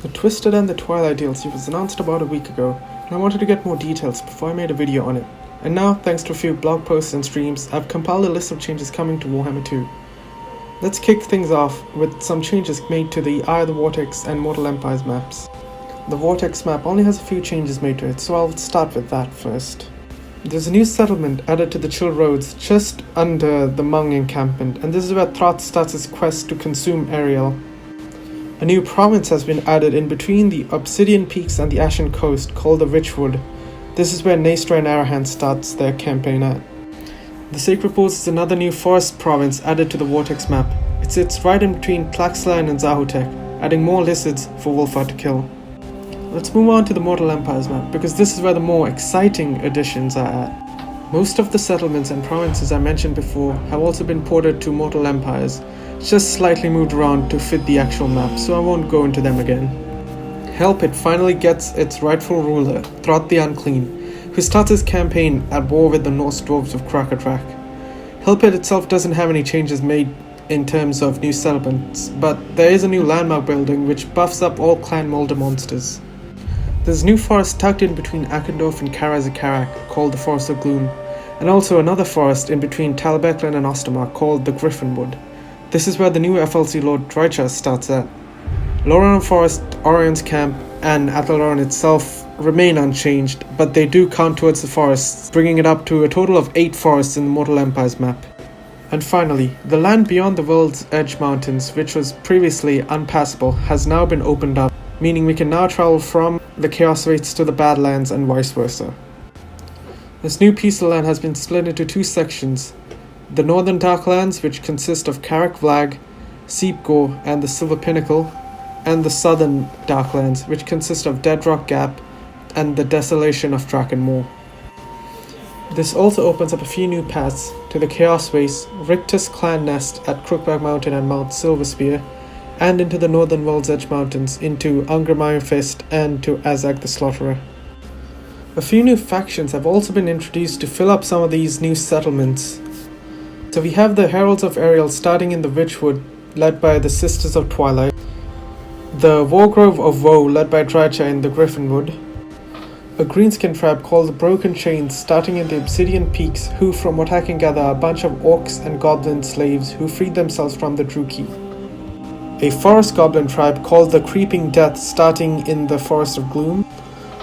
The Twisted and the Twilight DLC was announced about a week ago, and I wanted to get more details before I made a video on it. And now, thanks to a few blog posts and streams, I've compiled a list of changes coming to Warhammer 2. Let's kick things off with some changes made to the Eye of the Vortex and Mortal Empires maps. The Vortex map only has a few changes made to it, so I'll start with that first. There's a new settlement added to the Chill Roads just under the Hmong encampment, and this is where Thoth starts his quest to consume Ariel. A new province has been added in between the Obsidian Peaks and the Ashen Coast, called the Richwood. This is where Naestra and Arahan starts their campaign at. The Sacred Woods is another new forest province added to the Vortex map. It sits right in between Tlaxcalan and Zahotech, adding more lizards for Wulfar to kill. Let's move on to the Mortal Empires map, because this is where the more exciting additions are at. Most of the settlements and provinces I mentioned before have also been ported to Mortal Empires, just slightly moved around to fit the actual map, so I won't go into them again. Helpit finally gets its rightful ruler, Thoth the Unclean, who starts his campaign at war with the Norse dwarves of Krakatrak. Helpit itself doesn't have any changes made in terms of new settlements, but there is a new landmark building which buffs up all Clan Moulder monsters. There's a new forest tucked in between Akendorf and Karazikarak called the Forest of Gloom, and also another forest in between Talabeclan and Ostermark called the Griffinwood. This is where the new FLC Lord Drycha starts at. Loran Forest, Orion's Camp, and Athaloran itself remain unchanged, but they do count towards the forests, bringing it up to a total of 8 forests in the Mortal Empires map. And finally, the land beyond the World's Edge Mountains, which was previously unpassable, has now been opened up, meaning we can now travel from the Chaos Wastes to the Badlands and vice versa. This new piece of land has been split into 2 sections: the Northern Darklands, which consist of Karak Vlag, Seepgore, and the Silver Pinnacle, and the Southern Darklands, which consist of Deadrock Gap and the Desolation of Drakenmoor. This also opens up a few new paths to the Chaos Wastes, Rictus Clan Nest at Crookback Mountain and Mount Silverspear, and into the Northern World's Edge Mountains, into Angrim Iron Fist, and to Azag the Slaughterer. A few new factions have also been introduced to fill up some of these new settlements. So we have the Heralds of Ariel starting in the Witchwood, led by the Sisters of Twilight, the Wargrove of Woe, led by Drycha in the Griffinwood, a greenskin tribe called the Broken Chains starting in the Obsidian Peaks, who from what I can gather are a bunch of orcs and goblin slaves who freed themselves from the Druki. A forest goblin tribe called the Creeping Death starting in the Forest of Gloom,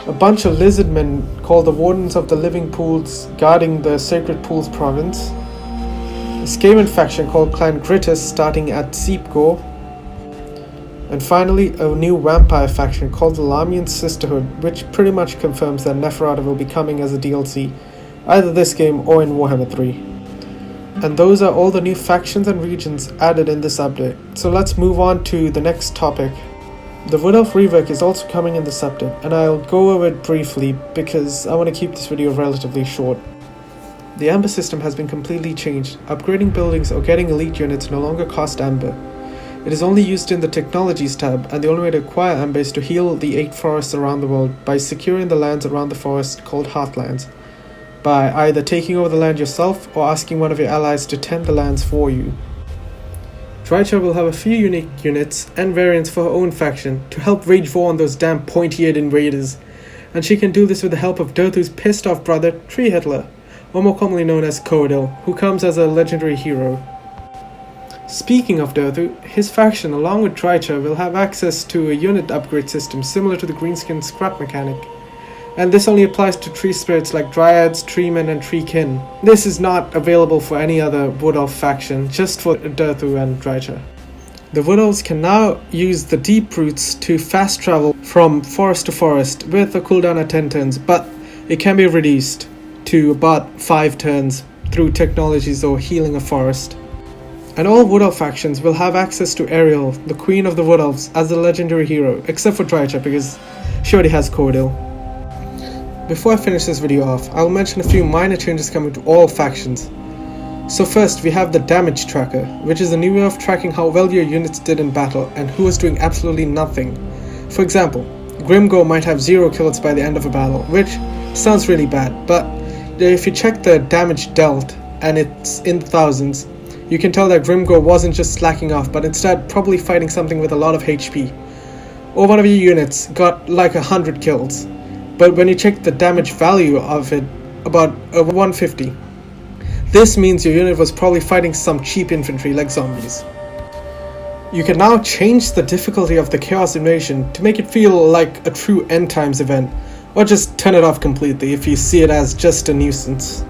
a bunch of lizard men called the Wardens of the Living Pools guarding the Sacred Pools province, a Skaven faction called Clan Grittus starting at Seepgore, and finally a new vampire faction called the Lamian Sisterhood, which pretty much confirms that Neferata will be coming as a DLC, either this game or in Warhammer 3. And those are all the new factions and regions added in this update. So let's move on to the next topic. The Wood Elf rework is also coming in this update, and I'll go over it briefly because I want to keep this video relatively short. The Amber system has been completely changed. Upgrading buildings or getting elite units no longer cost Amber. It is only used in the Technologies tab, and the only way to acquire Amber is to heal the 8 forests around the world by securing the lands around the forest called Heartlands, by either taking over the land yourself or asking one of your allies to tend the lands for you. Drycha will have a few unique units and variants for her own faction to help wage war on those damn pointy-eared invaders, and she can do this with the help of Durthu's pissed off brother Tree Hitler, or more commonly known as Coadil, who comes as a legendary hero. Speaking of Durthu, his faction along with Drycha will have access to a unit upgrade system similar to the Greenskin scrap mechanic, and this only applies to tree spirits like Dryads, Treemen, and Treekin. This is not available for any other Wood Elf faction, just for Durthu and Drycha. The Wood Elves can now use the Deep Roots to fast travel from forest to forest with a cooldown of 10 turns, but it can be reduced to about 5 turns through technologies or healing a forest. And all Wood Elf factions will have access to Ariel, the Queen of the Wood Elves, as the legendary hero, except for Drycha because she already has Coadil. Before I finish this video off, I will mention a few minor changes coming to all factions. So first, we have the Damage Tracker, which is a new way of tracking how well your units did in battle and who was doing absolutely nothing. For example, Grimgore might have 0 kills by the end of a battle, which sounds really bad, but if you check the damage dealt, and it's in the thousands, you can tell that Grimgore wasn't just slacking off, but instead probably fighting something with a lot of HP. or one of your units got like 100 kills, but when you check the damage value of it, about 150. This means your unit was probably fighting some cheap infantry like zombies. You can now change the difficulty of the Chaos Invasion to make it feel like a true end times event, or just turn it off completely if you see it as just a nuisance.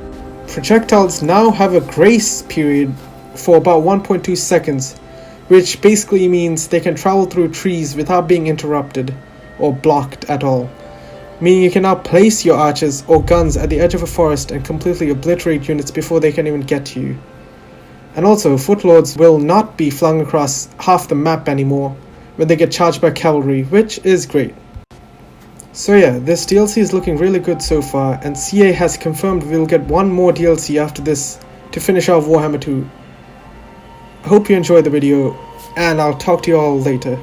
Projectiles now have a grace period for about 1.2 seconds, which basically means they can travel through trees without being interrupted or blocked at all. Meaning you can now place your archers or guns at the edge of a forest and completely obliterate units before they can even get to you. And also, footlords will not be flung across half the map anymore when they get charged by cavalry, which is great. So yeah, this DLC is looking really good so far, and CA has confirmed we'll get one more DLC after this to finish off Warhammer 2. I hope you enjoyed the video, and I'll talk to you all later.